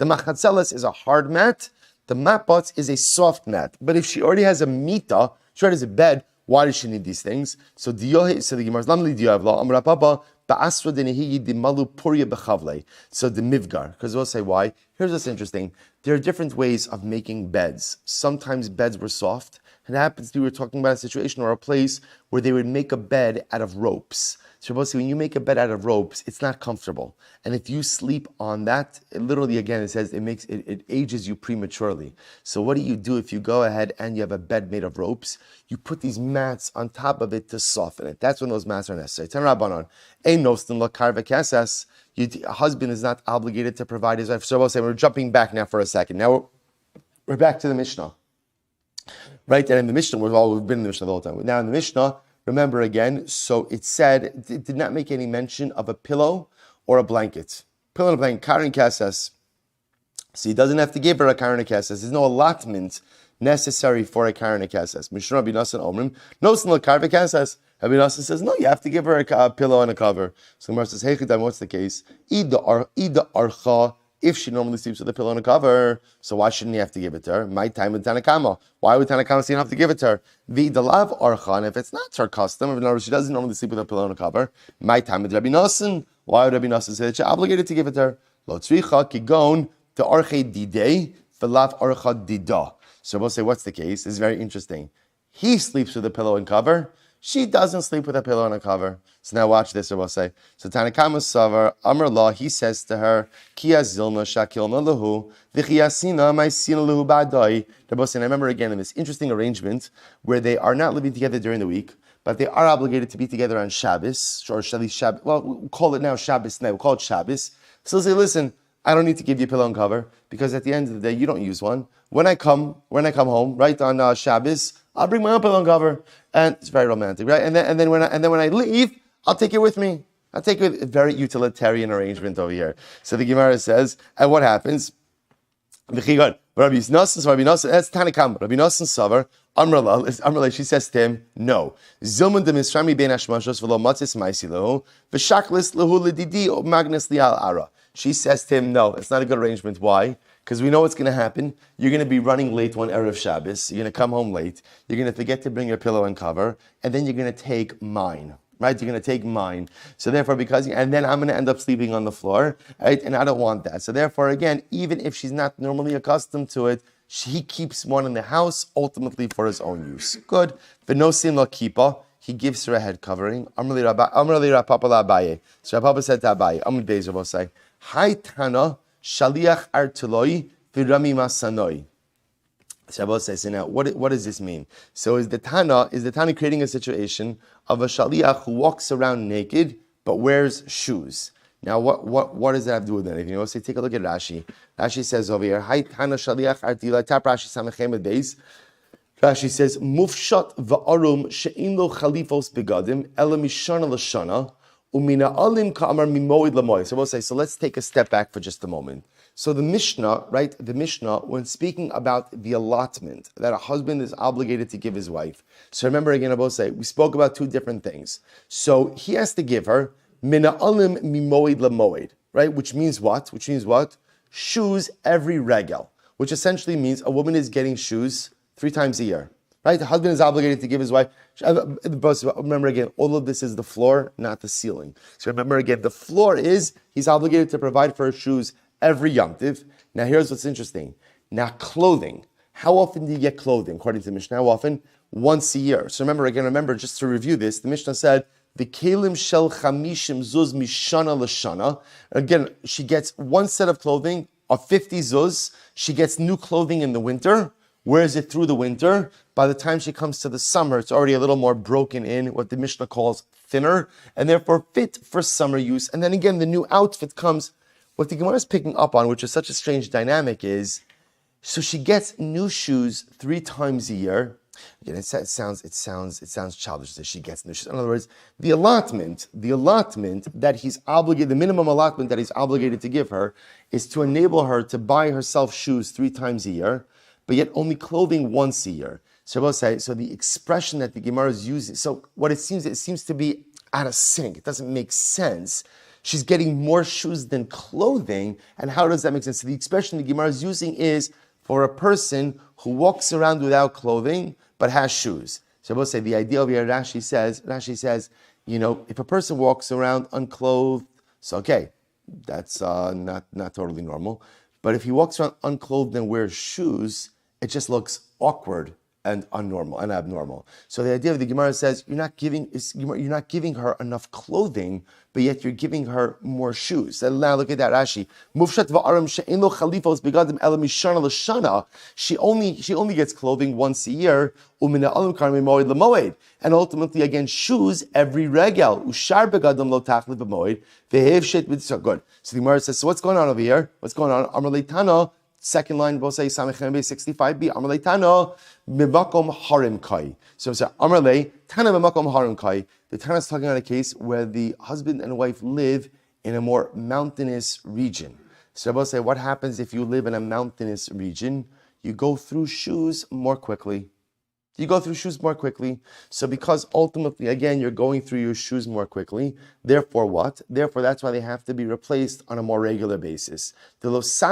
machatzelas is a hard mat. The mapat is a soft mat. But if she already has a mita, she already has a bed, why does she need these things? So the Gemara is lamli diyavla amra papa ba'asra denehi dimalu puria bechavle. So the mivgar, because we'll say why. Here's what's interesting. There are different ways of making beds. Sometimes beds were soft. And it happens to be, we're talking about a situation or a place where they would make a bed out of ropes. So when you make a bed out of ropes, it's not comfortable. And if you sleep on that, it literally, again, it says it ages you prematurely. So what do you do if you go ahead and you have a bed made of ropes? You put these mats on top of it to soften it. That's when those mats are necessary. Ten Rabbanon, ein nostin lo karva kasas. A husband is not obligated to provide his wife. So we're jumping back now for a second. Now we're back to the Mishnah. Right, and in the Mishnah, we've been in the Mishnah the whole time. Now in the Mishnah, remember again, so it said, it did not make any mention of a pillow or a blanket. Pillow and a blanket, Karen Kasas. So he doesn't have to give her a Karen Kasas. There's no allotment necessary for a Karen Kasas. Mishnah Rabbi Nassan Omrim, no sin Karen Kasas. Rabbi Nassan says, no, you have to give her a pillow and a cover. So the Gemara says, hey, Chidam, what's the case? Ida archa. If she normally sleeps with a pillow and a cover, so why shouldn't he have to give it to her? My time with Tanakama. Why would Tanakama say you don't have to give it to her? V'idalav archan, if it's not her custom, in other words, she doesn't normally sleep with a pillow and a cover. My time with Rabbi Nassan. Why would Rabbi Nassan say that she's obligated to give it to her? Lo tzricha kigon to arche didei v'lav archa dida. So we'll say, what's the case? It's very interesting. He sleeps with a pillow and cover. She doesn't sleep with a pillow and a cover. So now watch this, we'll say. So Tanakama Savar, Amr Law, he says to her, Kia Zilna Shakilna Lahu, Vichiasina, Maisina Lahu Badai. They're both saying, I remember again in this interesting arrangement where they are not living together during the week, but they are obligated to be together on Shabbos, or Shabbos, well, we'll call it now Shabbos now, we'll call it Shabbos. So they'll say, listen, I don't need to give you a pillow and cover, because at the end of the day, you don't use one. When I come home, right on Shabbos, I'll bring my own pillow and cover, and it's very romantic, right? And then when I leave, I'll take it with me. I'll take it with a very utilitarian arrangement over here. So the Gemara says, and what happens? But Rabbi Nosson, that's Tanakam. Rabbi Nosson Savar, Amrala, she says to him, no. Zilman de Misrami ben Ashmashos v'lo matzis maisi lehu, v'shaklis lehu ledidi o magnes lial ara. She says to him, no, it's not a good arrangement. Why? Because we know what's going to happen. You're going to be running late one Erev Shabbos. You're going to come home late. You're going to forget to bring your pillow and cover. And then you're going to take mine. Right? You're going to take mine. So therefore, and then I'm going to end up sleeping on the floor. Right? And I don't want that. So therefore, again, even if she's not normally accustomed to it, he keeps one in the house, ultimately for his own use. Good. V'nosim lo kippah. He gives her a head covering. Amrli Rapapa la Abaye. So Rapapa said to Abaye, Amr Bezer will say, Hai Tana Shaliach Artuloi Virami Masanoi. Shabbos says, so now, what does this mean? So is the Tana creating a situation of a Shaliach who walks around naked but wears shoes? Now, what does that have to do with anything? You know, so take a look at Rashi. Rashi says over here, Hai Tana Shaliach Artila, tap Rashi Samachem Beis. Rashi says, Mufshat va'arum she'in lo chalifos begadim, ela mishana l'shana, umina alim ka'amar mimoid l'moid. So we'll say, so let's take a step back for just a moment. So the Mishnah, right, when speaking about the allotment that a husband is obligated to give his wife. So remember again, I will say, we spoke about two different things. So he has to give her, mina alim mimoid l'moid, right, which means what? Shoes every regel, which essentially means a woman is getting shoes 3 times a year, right? The husband is obligated to give his wife. Remember again, all of this is the floor, not the ceiling. So remember again, the floor is, he's obligated to provide for her shoes every Yom Tiv. Now here's what's interesting. Now clothing. How often do you get clothing? According to the Mishnah, how often? Once a year. So remember, just to review this, the Mishnah said, the kelim shel chamishim zuz mishana l'shana. Again, she gets one set of clothing of 50 zuz. She gets new clothing in the winter. Wears it through the winter. By the time she comes to the summer, it's already a little more broken in, what the Mishnah calls thinner, and therefore fit for summer use. And then again, the new outfit comes. What the Gemara is picking up on, which is such a strange dynamic, is so she gets new shoes 3 times a year. Again, it sounds childish that she gets new shoes. In other words, the allotment that he's obligated, the minimum allotment that he's obligated to give her, is to enable her to buy herself shoes 3 times a year, but yet only clothing once a year. So the expression that the Gemara is using, so what it seems to be out of sync. It doesn't make sense. She's getting more shoes than clothing, and how does that make sense? So the expression the Gemara is using is for a person who walks around without clothing but has shoes. So we'll say the idea over here, Rashi says, if a person walks around unclothed, so okay, that's not totally normal. But if he walks around unclothed and wears shoes, it just looks awkward and unnormal and abnormal. So the idea of the Gemara says you're not giving her enough clothing, but yet you're giving her more shoes. So now look at that Rashi. Mufshat va'aram she'en lo chalifos begadim ela mishana l'shana. She only gets clothing once a year. Umina alim karmi moed l'moed. And ultimately again shoes every regel. Ushar begadim lo tachlit b'moed. Ve'hev shet b'tzar. Good. So the Gemara says, so what's going on over here? What's going on? Amar leitana. Second line, we'll say Samechem 65b. Amar leitana mimakom harim kai. So Amar le tana mimakom harim kai. The Tana is talking about a case where the husband and wife live in a more mountainous region. So we'll say, what happens if you live in a mountainous region? You go through shoes more quickly. So because ultimately, again, you're going through your shoes more quickly, therefore what? Therefore, that's why they have to be replaced on a more regular basis. It's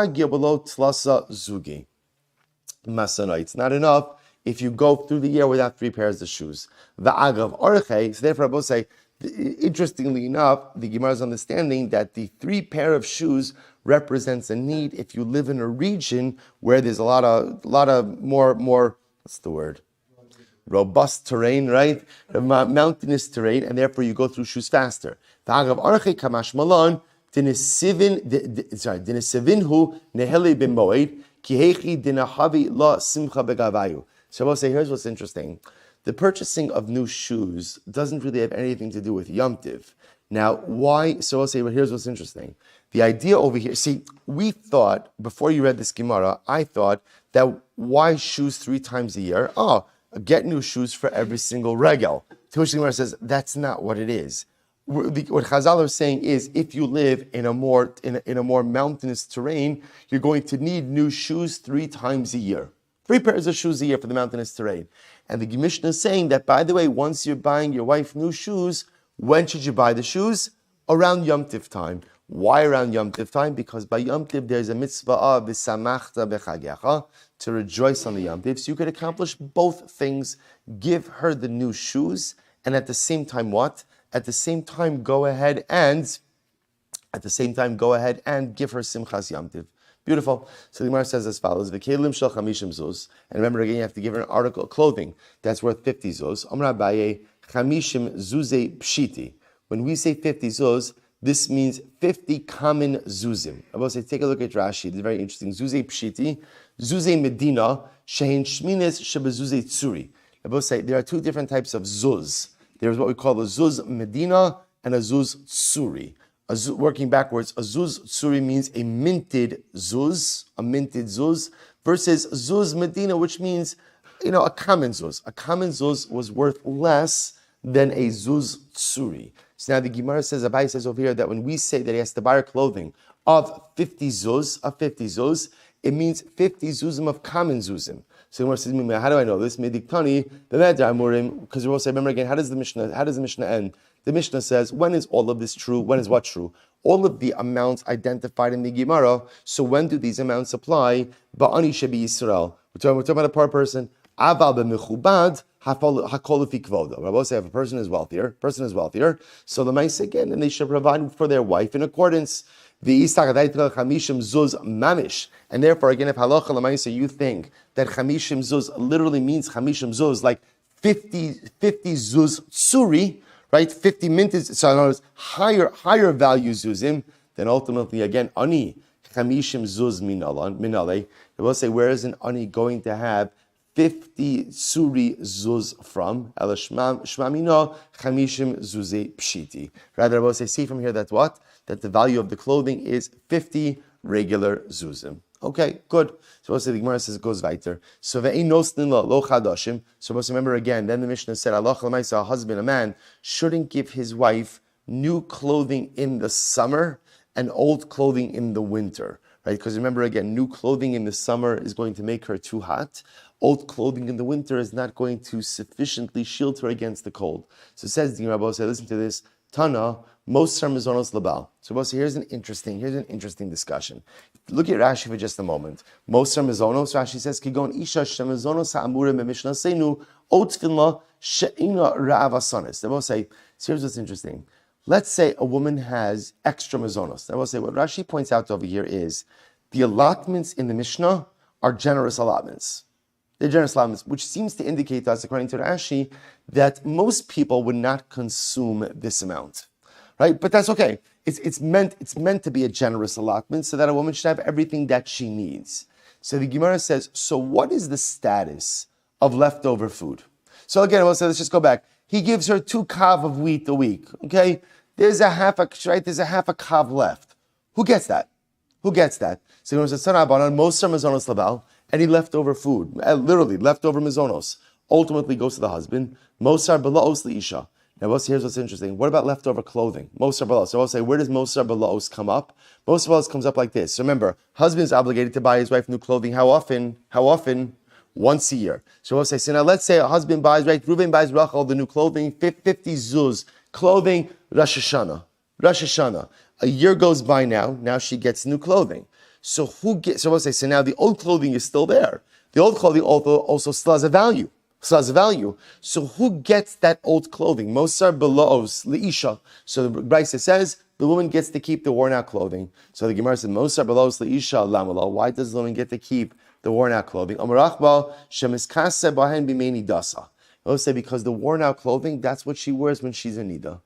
not enough if you go through the year without 3 pairs of shoes. So therefore, I will say, interestingly enough, the Gemara's understanding that the 3 pair of shoes represents a need if you live in a region where there's a lot of more, what's the word? Robust terrain, right? Mountainous terrain, and therefore you go through shoes faster. Dinesevinhu nehele b'moed kihechi dinahavi la simcha begavayu. So I will say, here's what's interesting. The purchasing of new shoes doesn't really have anything to do with Yom Tiv. Now, why? So I'll say, but here's what's interesting. The idea over here, see, we thought, before you read this Gemara, I thought that why shoes 3 times a year? Get new shoes for every single regel. To which the Gemara says, that's not what it is. what Chazal are saying is, if you live in a more mountainous terrain, you're going to need new shoes 3 times a year. 3 pairs of shoes a year for the mountainous terrain. And the Mishnah is saying that, by the way, once you're buying your wife new shoes, when should you buy the shoes? Around Yom Tiv time. Why around Yom Tiv time? Because by Yom Tiv there's a mitzvah of v'samachta b'chagecha, to rejoice on the Yom Tiv. So you could accomplish both things. Give her the new shoes, and at the same time what? At the same time go ahead and give her simchas Yom Tiv. Beautiful. So the Gemara says as follows: V'kelim shel chamishim zuz. And remember again, you have to give her an article of clothing that's worth 50 zuz. Amar Abaye chamishim zuze pshiti. When we say 50 zuz, this means 50 common zuzim. I will say, take a look at Rashi. It's very interesting. Zuze pshiti, zuze medina, shehin shmines shebezuze tsuri. I will say there are 2 different types of zuz. There's what we call a zuz medina and a zuz tsuri. Working backwards, a zuz tsuri means a minted zuz, versus zuz medina, which means, a common zuz. A common zuz was worth less than a zuz tsuri. So now the Gemara says, Abai says over here that when we say that he has to buy her clothing of 50 zuz, it means 50 zuzim of common zuzim. So the Gemara says, how do I know this? Because we will say, remember again, how does the Mishnah end? The Mishnah says, when is all of this true? When is what true? All of the amounts identified in the Gemara. So when do these amounts apply? Ba'ani shebi Yisrael. We're talking about a poor person. Aval b'mechubad hakol lefi kvodo. Rabbi say if a person is wealthier, so the mice again, and they should provide for their wife in accordance. Chamishim zuz mamish. And therefore, again, if halacha l'maisa you think that chamishim zuz literally means chamishim zuz, like 50 zuz tsuri, right? 50 minted, so in other words, higher value zuzim, then ultimately, again, ani chamishim zuz minale. They will say, where is an ani going to have 50 suri zuz from? Ela shmamino chamishim zuze pshiti. Rather, I will say, see from here that what? That the value of the clothing is 50 regular zuzim. Okay, good. So we'll say the Gemara says it goes weiter. So ve'ein nosnin lo chadashim. So we'll remember again, then the Mishnah said, Allah l'maisa, a husband, a man, shouldn't give his wife new clothing in the summer and old clothing in the winter. Right? Because remember again, new clothing in the summer is going to make her too hot. Old clothing in the winter is not going to sufficiently shield her against the cold. So it says the Gemara, listen to this. Tana, most are mizonos labal. So here's an interesting discussion. Look at Rashi for just a moment. Most are mizonos. Rashi says, "Kigon isha shemizonos ha'amure memishnah seinu otfinla she'ina ra'avasanis." They both say, so here's what's interesting. Let's say a woman has extra mizonos. They will say what Rashi points out over here is the allotments in the Mishnah are generous allotments. They're generous allotments, which seems to indicate to us, according to Rashi, that most people would not consume this amount, right? But that's okay. It's meant to be a generous allotment so that a woman should have everything that she needs. So the Gemara says, so what is the status of leftover food? So again, let's just go back. He gives her 2 kav of wheat a week. Okay, there's a half a kav left. Who gets that? So the Gemara says, most are mazonos labal. Any leftover food, literally leftover mizonos, ultimately goes to the husband. Mosar belaos leisha. Now, here's what's interesting. What about leftover clothing? Mosar belaos. So I'll say, where does mosar belaos come up? Mosar belaos comes up like this. So remember, husband is obligated to buy his wife new clothing. How often? Once a year. So I'll say, so now let's say a husband buys, right? Reuven buys Rachel the new clothing, 50 zuz clothing, Rosh Hashanah. A year goes by now. Now she gets new clothing. So we'll say, so now the old clothing is still there. The old clothing also still has a value. So who gets that old clothing? Mosar belaos leisha. So the Brisa says the woman gets to keep the worn out clothing. So the Gemara says, Mosar belaos leisha lamala. Why does the woman get to keep the worn out clothing? Amarachba shemiskase bahen b'meini dasa. I will say because the worn out clothing, that's what she wears when she's in nida.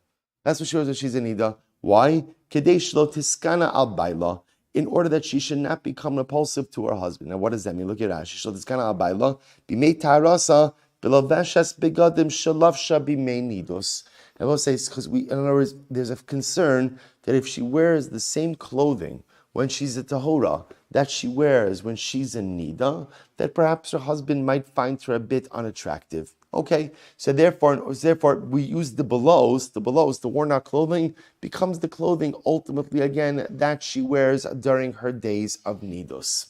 Why? Kedei shlo tiskana al baila. In order that she should not become repulsive to her husband. Now, what does that mean? Look at Rashi. So this kind of abayla b'mei tarasa b'lavashas begadim shalavsha b'mei nidos. I will say because in other words, there's a concern that if she wears the same clothing when she's a tahora that she wears when she's in nida, that perhaps her husband might find her a bit unattractive. Okay, so therefore, we use the belows, the worn out clothing becomes the clothing ultimately again that she wears during her days of nidus.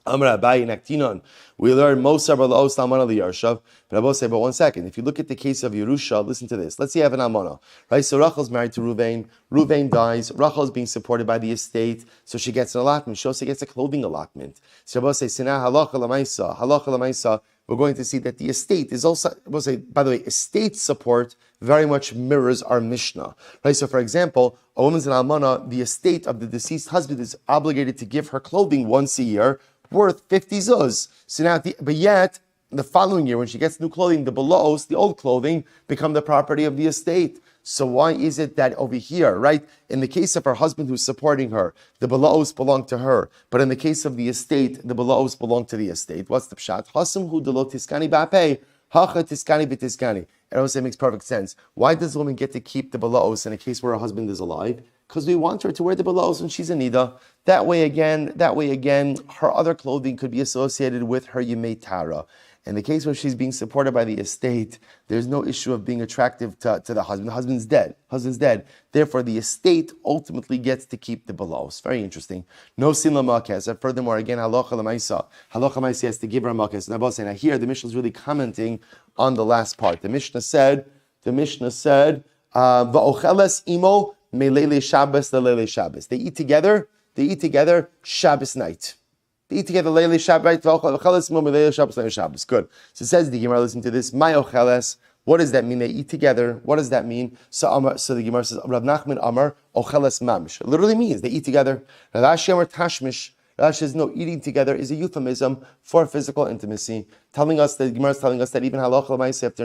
Amar Abaye Naktinon. We learn Mosar Balaos Almana Liyarshav. But I will say, but one second. If you look at the case of Yerusha, listen to this. Let's say you have an Almana, right? So Rachel's married to Ruvain. Ruvain dies. Rachel is being supported by the estate, so she gets an allotment. She also gets a clothing allotment. So I will say, Sinah Halacha Lamaisa. We're going to see that the estate is also, we'll say, by the way, estate support very much mirrors our Mishnah, right? So, for example, a woman's an almana, the estate of the deceased husband is obligated to give her clothing once a year worth 50 zuz. So now, but yet, the following year, when she gets new clothing, the belows, the old clothing, become the property of the estate. So why is it that over here, right, in the case of her husband who's supporting her, the belows belong to her, but in the case of the estate, the belows belong to the estate? What's the pshat? Hasam hu delo tiskani ba'pei, hacha tiskani b'tiskani. It also makes perfect sense. Why does the woman get to keep the belows in a case where her husband is alive? Because we want her to wear the belows when she's in nida. That way again, her other clothing could be associated with her yemei tara. In the case where she's being supported by the estate, there's no issue of being attractive to the husband. The husband's dead. Therefore, the estate ultimately gets to keep the belows. Very interesting. No sin lamakes. Furthermore, again, halacha lamaisa. Halacha lamaisa has to give her a makes. Now here, the Mishnah is really commenting on the last part. The Mishnah said, va'ocheles imo melele Shabbos lelele Shabbos. They eat together Shabbos night. They eat together Leili Shabbat, Shabbos. Good. So it says the Gemara, listen to this. My ocheles. What does that mean? They eat together. What does that mean? So the Gemara says, Rav Nachman Amar ocheles mamish. It literally means they eat together. Rav Ashi Amar tashmish. Rav Ashi says, no, eating together is a euphemism for physical intimacy. The Gemara is telling us that even halacha l'maaseh, if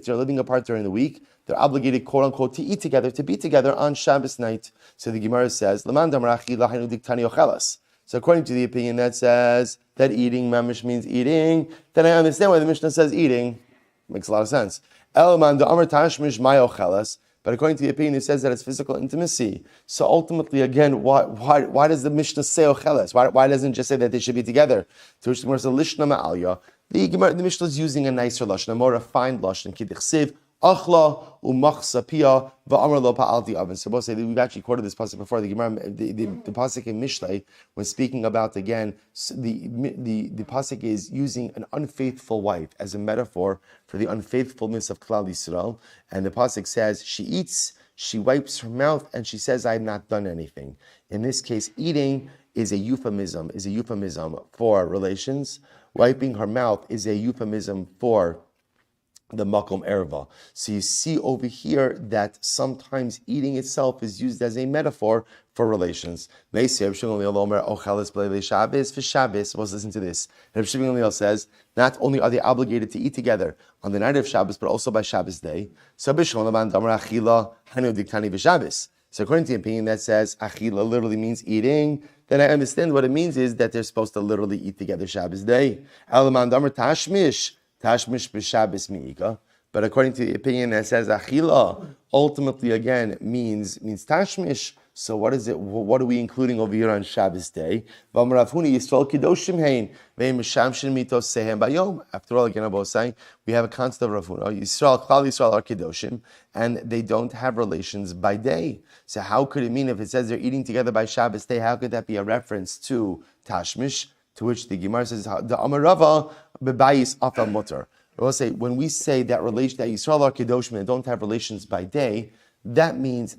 they're living apart during the week, they're obligated, quote unquote, to eat together, to be together on Shabbos night. So the Gemara says, L'man damarachi lahaynu diktani ocheles. So according to the opinion that says that eating mamish means eating, then I understand why the Mishnah says eating. Makes a lot of sense. Elman da amar tashmish mayocheles. But according to the opinion, it says that it's physical intimacy. So ultimately, again, why does the Mishnah say ocheles? Why doesn't it just say that they should be together? To which the Gemara says lishna ma'alya. The Mishnah is using a nicer lashon, a more refined lashon. Kidichsiv achla umachsapia va'amar lo pa'alti oven. So both say we've actually quoted this pasuk before. The Gemara, the pasuk in Mishlei, when speaking about again, the pasuk is using an unfaithful wife as a metaphor for the unfaithfulness of Klal Yisrael, and the pasuk says she eats, she wipes her mouth, and she says, "I have not done anything." In this case, eating is a euphemism for relations. Wiping her mouth is a euphemism for the makom erva. So you see over here that sometimes eating itself is used as a metaphor for relations. Well, listen to this. Reb Shimon Gamliel says, not only are they obligated to eat together on the night of Shabbos, but also by Shabbos day. So according to the opinion that says achila literally means eating, then I understand what it means is that they're supposed to literally eat together Shabbos day. Tashmish b'Shabbos mi'ika. But according to the opinion that says achila, ultimately again means tashmish. So what is it? What are we including over here on Shabbos day? After all, again, I'm saying we have a concept of Rav Huna. Yisrael, Klal Yisrael are kedoshim, and they don't have relations by day. So how could it mean if it says they're eating together by Shabbos day? How could that be a reference to tashmish? To which the Gemara says, "The Amarava bebayis afal mutar." I will say when we say that Yisrael are kedoshim and don't have relations by day, that means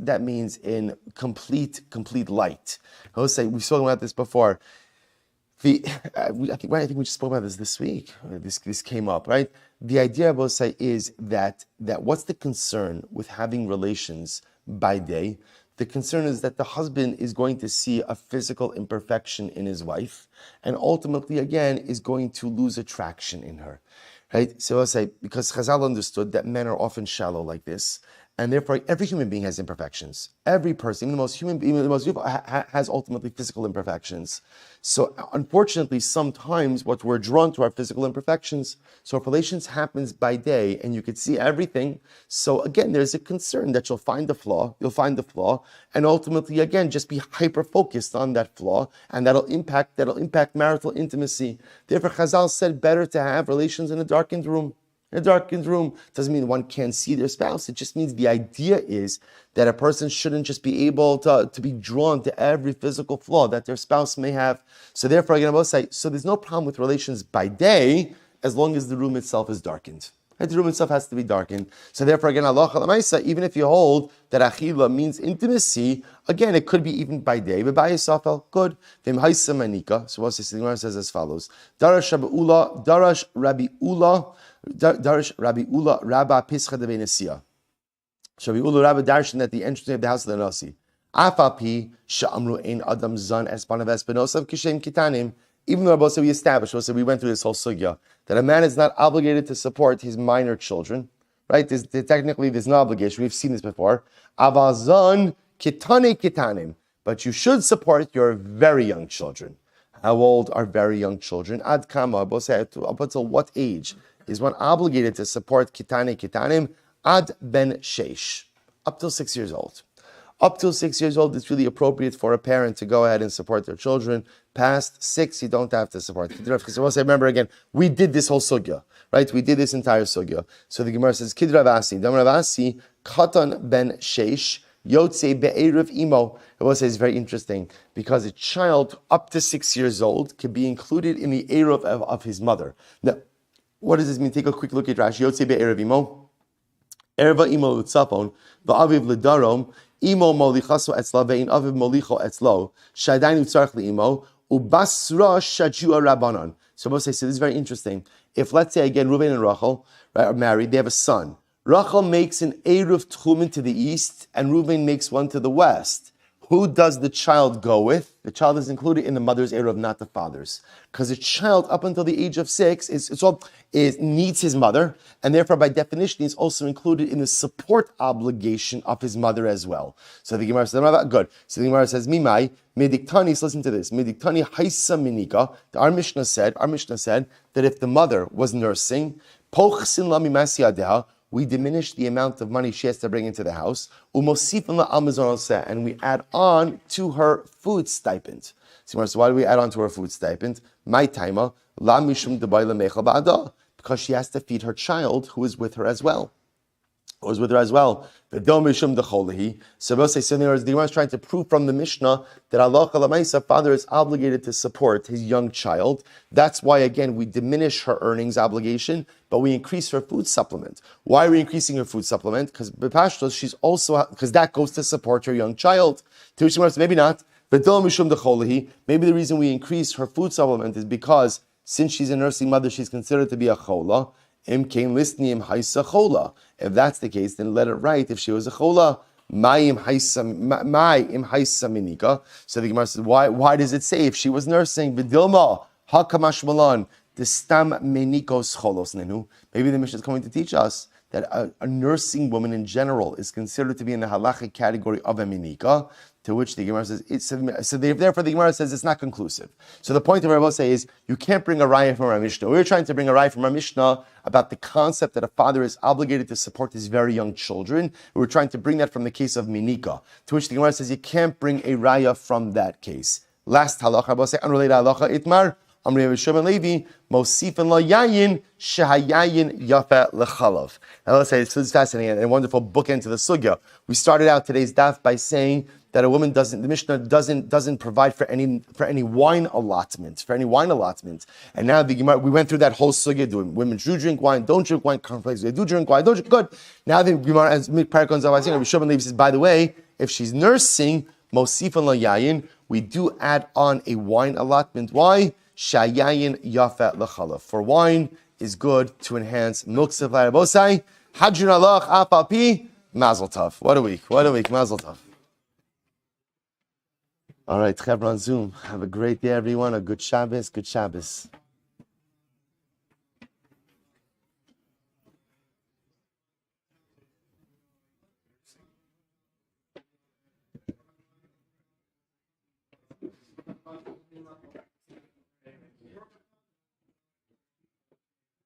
in complete light. I will say we've spoken about this before. I think we just spoke about this week. This came up, right? The idea I will say is that what's the concern with having relations by day? The concern is that the husband is going to see a physical imperfection in his wife, and ultimately, again, is going to lose attraction in her. Right? So I'll say, because Chazal understood that men are often shallow like this, and therefore every human being has imperfections. Every person, even the most beautiful, has ultimately physical imperfections. So unfortunately, sometimes what we're drawn to are physical imperfections. So if relations happens by day and you could see everything, so again, there's a concern that you'll find the flaw, and ultimately, again, just be hyper-focused on that flaw, and that'll impact marital intimacy. Therefore, Chazal said better to have relations in a darkened room. In a darkened room doesn't mean one can't see their spouse. It just means the idea is that a person shouldn't just be able to be drawn to every physical flaw that their spouse may have. So therefore, again, I will say, so there's no problem with relations by day as long as the room itself is darkened. Right? The room itself has to be darkened. So therefore, again, Allah Maisa, even if you hold that achila means intimacy, again, it could be even by day. But by Yisafel, good. Vim Haisa Manika. So what the Gemara says as follows: Darash Rabbi Ula, Rabba Pischa de Venesia. Rabbi Ula Rabba Darshan at the entrance of the house of the Nasi. Afapi Sha'amru Ein Adam Zan Espanav Espinosav Kishem Kitanim. Even though we established, we went through this whole sugya, that a man is not obligated to support his minor children, right? Technically, there's no obligation. We've seen this before. Avazan kitane kitanim. But you should support your very young children. How old are very young children? Ad kama, up until what age is one obligated to support kitane kitanim? Ad ben sheish. Up till 6 years old. Up till 6 years old, it's really appropriate for a parent to go ahead and support their children. Past 6, you don't have to support. Because I remember again, we did this whole sugya, right? We did this entire sugya. So the Gemara says, Kid Ravasi, Dam Ravasi, Katan ben Sheish, Yotze be'erev imo. It was it's very interesting because a child up to 6 years old can be included in the erev of his mother. Now, what does this mean? Take a quick look at Rashi. Yotze be'erev imo. Erva imo utzapon, va'aviv ledarom, imo molichaso etzla, ve'in aviv molicho etzlo, shadainu tzarch li'imo, ubasra shajua rabbanon. So this is very interesting. If, let's say, again, Reuven and Rachel are married, they have a son. Rachel makes an eruv tchumen to the east, and Reuven makes one to the west. Who does the child go with? The child is included in the mother's eruv, not the father's. Because the child, up until the age of 6, needs his mother, and therefore, by definition, he's also included in the support obligation of his mother as well. So the Gemara says, good. So the Gemara says, Mimai, Mediktani, listen to this. Mediktani haisa minika. Our Mishnah said that if the mother was nursing, pochsin la mimasi adeha, we diminish the amount of money she has to bring into the house, and we add on to her food stipend. So why do we add on to her food stipend? My timer, because she has to feed her child who is with her as well. The Gemara is trying to prove from the Mishnah that Allah Kalamaisa, father is obligated to support his young child. That's why, again, we diminish her earnings obligation, but we increase her food supplement. Why are we increasing her food supplement? Because that goes to support her young child. To which maybe not. Maybe the reason we increase her food supplement is because since she's a nursing mother, she's considered to be a chola. If that's the case, then let it write. If she was a chola, so the Gemara says, why does it say if she was nursing? Vidilma hakamash malan destam menikos cholos nenu. Maybe the Mishnah is coming to teach us that a nursing woman in general is considered to be in the halachic category of a menika. To which the Gemara says, therefore the Gemara says it's not conclusive. So the point of what I will say is, you can't bring a raya from our Mishnah. We're trying to bring a raya from our Mishnah about the concept that a father is obligated to support his very young children. We're trying to bring that from the case of minika. To which the Gemara says, you can't bring a raya from that case. Last halacha, I will say, unrelated halacha, itmar, Amri Rishon Levi, Mosifin la yayin, shehayayin yafa lechalav. Now let's say, this is fascinating and a wonderful bookend to the sugya. We started out today's daf by saying that the Mishnah doesn't provide for any wine allotment, And now the Gemara, we went through that whole sugya, doing women do drink wine, don't drink wine, conflicts, they do drink wine, don't drink, good. Now the Gemara, as Parak comes out, Rishon Levi says, by the way, if she's nursing, Mosifin la yayin, we do add on a wine allotment. Why? Shayayin yafet lechalav. For wine is good to enhance milk supply. Bosai, hadjun alach apapi, mazel tov. What a week, mazel tov. All right, Chevron Zoom. Have a great day, everyone. A good Shabbos.